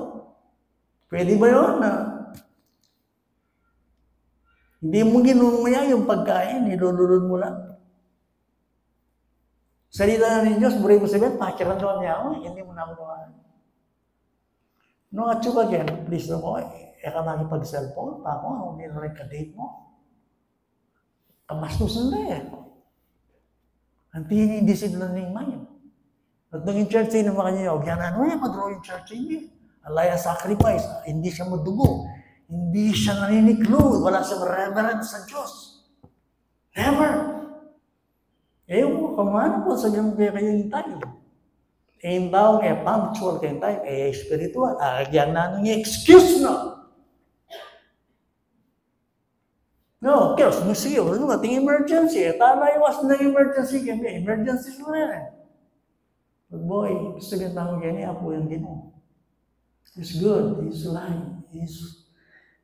Pwede ba yun na hindi mo ginumuya yung pagkain, nilululun mo lang? Salita na ng Diyos, buri mo sabihin, pakiramdaman niya ako, hindi mo na ako naman. No, at saka again, please no mo, ka makipag-cellphone pa ako, hindi na rin ka-date mo. Kabastusan na eh. Ang hindi sila ng mind. At nung in church, naman kanya, huwag yan, ano yan, mag-draw yung church, hindi. Alaya sacrifice, hindi siya madugo. Hindi siya naniniklo, wala siyang reverence sa Diyos. Never. Kumano po sa ganun kayo tayo. Yung tao kaya punctual kayo tayo, spiritual. Agyan na nung excuse na. No, kaya sige, ano nga, ting emergency. Iwas na emergency kaya emergency mo yan. But boy, gusto ka tao kaya po yung gino. He's good, he's lying,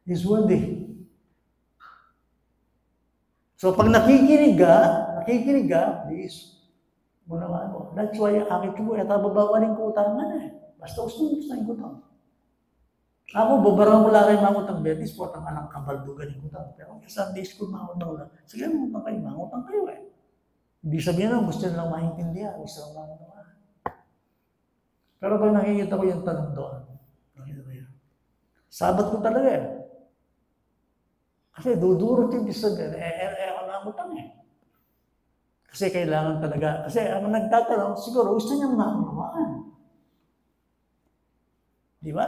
he's worthy. So pag nakikinig ka, please, muna ano. That's why akit ko, babawaling ko utangan eh. Basta gusto ko ito. Ako, babarang wala kayo mangutang betis po, ang anang kabaldugan yung utang. Pero sa Sunday school, mangutang lang. Sige, mangutang kayo eh. Hindi sabihin lang, gusto nilang maintindihan, gusto nilang mangutang. Pero pag nakikita ko yung tanong doon, sabat ko talaga eh. Kasi dudurot yung bisag ako nangutang eh. Kasi kailangan talaga, kasi ang nagtatanong, siguro gusto niyang maunawaan. Di ba?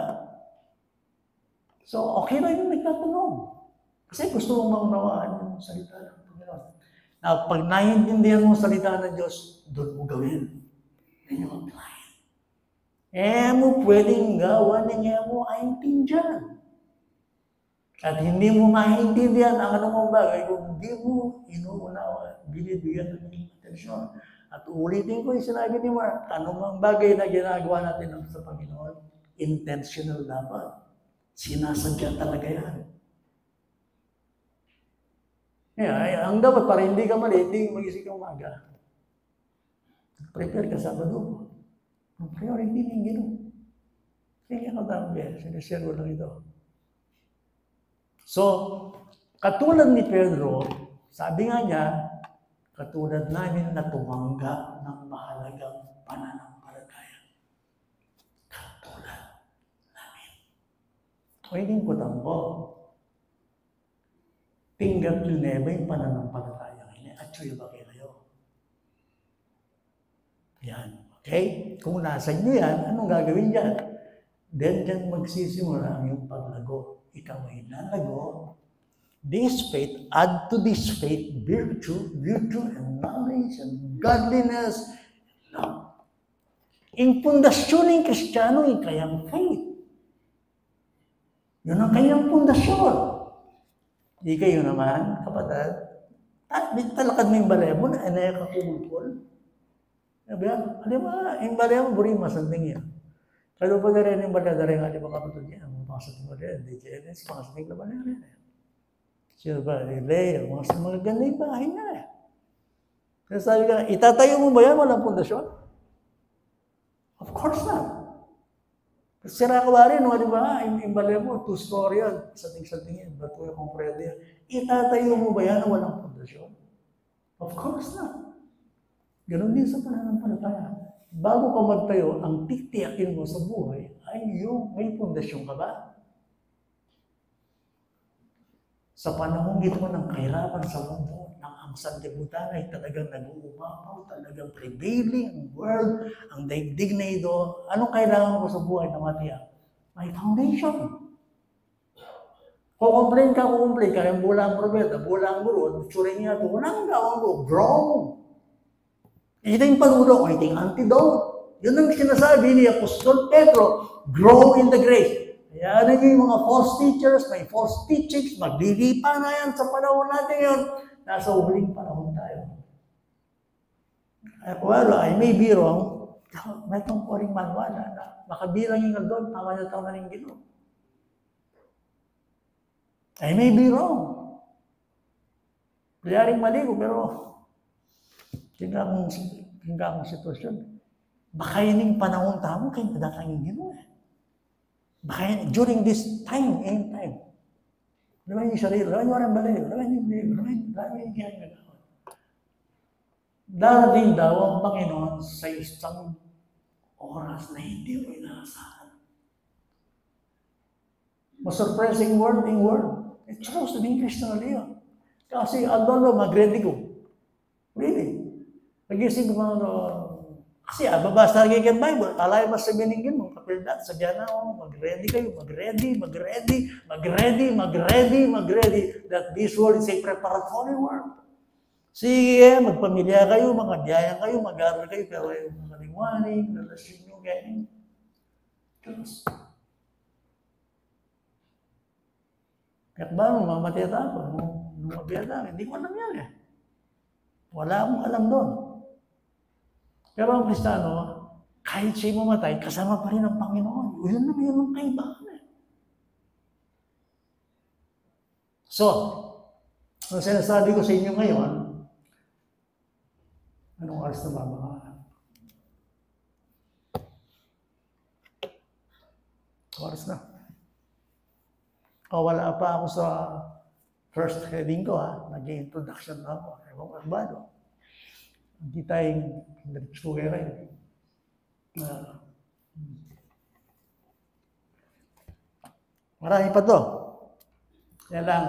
So, okay lang yung nagtatanong. Kasi gusto mong maunawaan yung salita ng Panginoon. Na pag naiintindihan mo ang salita ng Diyos, doon mo gawin. Then you apply. Mo pwedeng gawa niya mo aintindihan. At hindi mo maintindihan ang anong bagay kung hindi mo inuunawa, binibigyan ng atensyon. At ulitin ko yung sinabi ni Mark, anong bagay na ginagawa natin sa Panginoon, intentional dapat. Sinasadya talaga yan. Ang dapat para hindi ka mali, hindi magising ka umaga. Prepare ka Sabado. Ang priority ng gino. Kaya ka dami, sinishare ko lang ito. So, katulad ni Pedro, sabi nga niya, katulad namin na tumanggap ng mahalagang pananampalataya. Katulad namin. Pwedeng ko tambo. Tinggap nyo na ba yung pananampalataya ngayon? At sa'yo ba kayo? Yan. Okay? Kung nasa inyo yan, anong gagawin dyan? Then dyan magsisimula ang iyong paglago. Ikaw ay lalago. This faith, add to this faith, virtue and knowledge and godliness, love. Yung pundasyon ng Kristiyano ay kayang faith. Yun ang kayang pundasyon. Di kayo naman, kapatid, talakad mo yung balay mo na kakubulpol. Sabi yan, alam mo, yung balay mo, buri masanding yan. Kalo pa na rin yung balay na rin, alam mo kapatid yan, mga mo rin, DJNS, mga sanding na balay rin. Sino ba, relay, mga ganda yung bahay na eh. Kaya sabi ka, itatayo mo ba yan, walang pundasyon? Of course not. Sira ka ba rin, di ba? Yung balay mo, 2-story yan. Sating-sating yan. Ba't ko yung pwede yan? Itatayo mo ba yan na walang pundasyon? Of course not. Ganon din sa pananampalataya. Bago ka magtayo, ang titiyakin mo sa buhay ay yung may pundasyon ka ba? Sa panahon ito ng kahirapan sa mundo, ang sanlibutan ay talagang nag-uumapaw, talagang prevailing ang world, ang daigdig na ito. Anong kailangan ko sa buhay na matiyak? May foundation. Kukomplain ka, yung bulang propeta, bulang guru, tsurin niya ito, walang gawang ko, grow. Ito yung panulo, ito yung antidote. Yun ang sinasabi ni Apostol Pedro, grow in the grace. Kaya yung mga false teachers, may false teachings, maglilipa na yan sa panahon natin yun. Nasa huling panahon tayo. Well, I may be wrong. May tungkuling manwala na makabilang yung doon, tama na taon na yung Ginoo. I may be wrong. Kuyaring mali ko, pero tingnan akong sitwasyon. Baka yun yung panahon tamo, kayo nadatang yung Ginoo. Baka yun, during this time, end time. Laman yung sarili, laman yung orang balay, laman yung ginagawa. Darating daw ang Panginoon sa isang oras na hindi mo inaasahan. Mas surprising word. It's supposed to be English na yun. Kasi lolo, mag-ready ko. Really. Nagising ko mga kasi babasa lagi kang Bible, alay mas sabihin mo, kapildat, sabihan na, mag-ready kayo, mag-ready, that this world is a preparatory world. Sige, magpamilya kayo, mga biyaya kayo, mag-aral kayo, pero yung mga liwaning, relasyon nyo, ganyan. Kaya ba, mamatay ako, nung mabiyada, hindi ko alam yan eh. Wala akong alam doon. Pero ang Kristiyano, kahit siya mamatay, kasama pa rin ang Panginoon. Yun naman yung kaibahan eh. So, ang sinasabi ko sa inyo ngayon, anong oras na ba mga? Oras na. Wala pa ako sa first heading ko nag-introduction na ako. Ewan ko ba, no? Hindi tayong nag-sugar rin. Marami pa to. Kaya lang,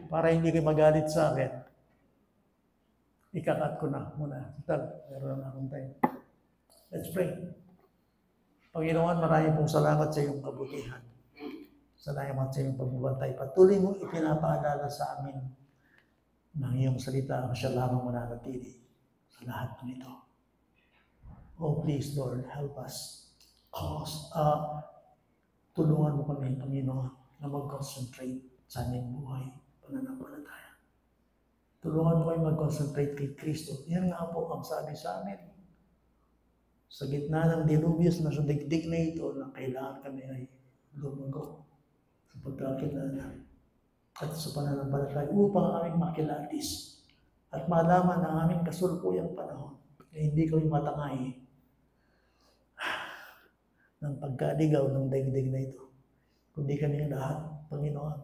para hindi kayo magalit sa akin, ikakat ko na muna. Meron na akong time. Let's pray. Panginoon, marami pong salamat sa iyong kabutihan. Salamat sa iyong pagbubantay. Patuloy mo ipinapaalala sa amin ng iyong salita ang siya lamang mananatili sa lahat ng ito. Oh, please, Lord, help us. Tulungan mo kami, Panginoon, na mag-concentrate sa aming buhay, pananampalataya. Tulungan mo kami mag-concentrate kay Kristo. Yan nga po ang sabi sa amin. Sa gitna ng dilubyos na sa digdig na ito, na kailangan kami ay lumago sa pagkakilala at sa pananampalataya upang aming makilatis at malaman ang aming kasulukuyang panahon na hindi kami matangay ng pagkaligaw ng daigdig na ito. Kundi kami lahat, Panginoon,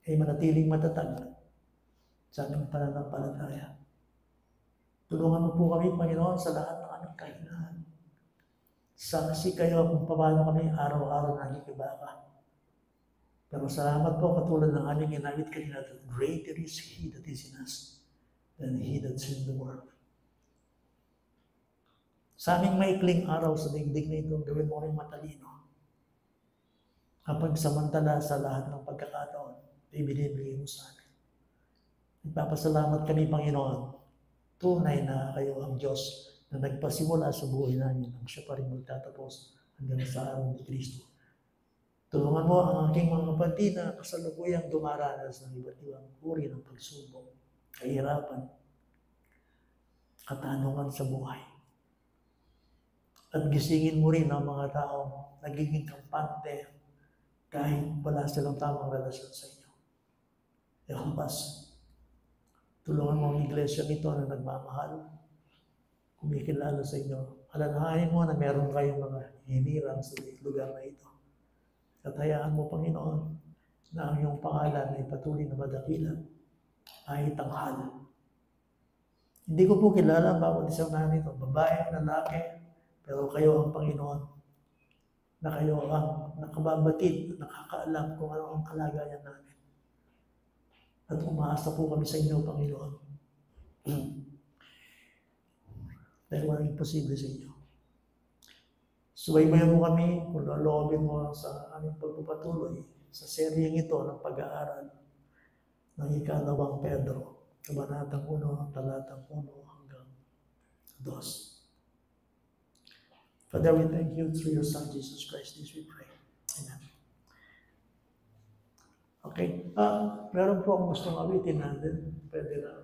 ay manatiling matatag sa aming pananampalataya. Tulungan mo po kami, Panginoon, sa lahat ng aming kahinaan. Saksi kayo kung paano kami araw-araw nakikibaka. Pero salamat po, katulad ng aming inawit kanina, that greater is He that is in us than he that's in the world. Sa aming maikling araw sa daigdig na ito, gawin mo rin matalino. Kapag samantala sa lahat ng pagkakataon, ibinibigay mo sa amin. Nagpapasalamat kami, Panginoon. Tunay na kayo ang Diyos na nagpasimula sa buhay namin ang siya pa rin magtatapos hanggang sa araw ni Kristo. Tulungan mo ang aking mga kapatid na kasalukuyang dumaranas ng iba't ibang uri ng pagsubok, kahirapan, katanungan sa buhay. At gisingin mo rin ang mga taong nagiging kampante kahit wala silang tamang relasyon sa inyo. Ekumpas, tulungan mo ang iglesia nito na nagmamahal, kumikilala sa inyo. Alalahanin mo na meron kayong mga hinirang sa lugar na ito. At hayaan mo, Panginoon, na ang iyong pangalan ay patuloy na madakilan, ay tanghal. Hindi ko po kilala ang bawat isang nanito, babae, lalaki, pero kayo ang Panginoon, na kayo ang nakababatid, nakakaalam kung ano ang kalagayan namin. At umaasa po kami sa inyo, Panginoon. Dahil walang imposible sa inyo. Subaybayan mo kami kung laloobin mo sa aming pagpapatuloy sa seryeng ito ng pag-aaral ng Ikalawang Pedro, Kabanatang 1, Talatang 1 hanggang 2. Father, we thank you through your Son, Jesus Christ. This we pray. Amen. Okay. Meron po akong gustong awitin natin. Pwede na.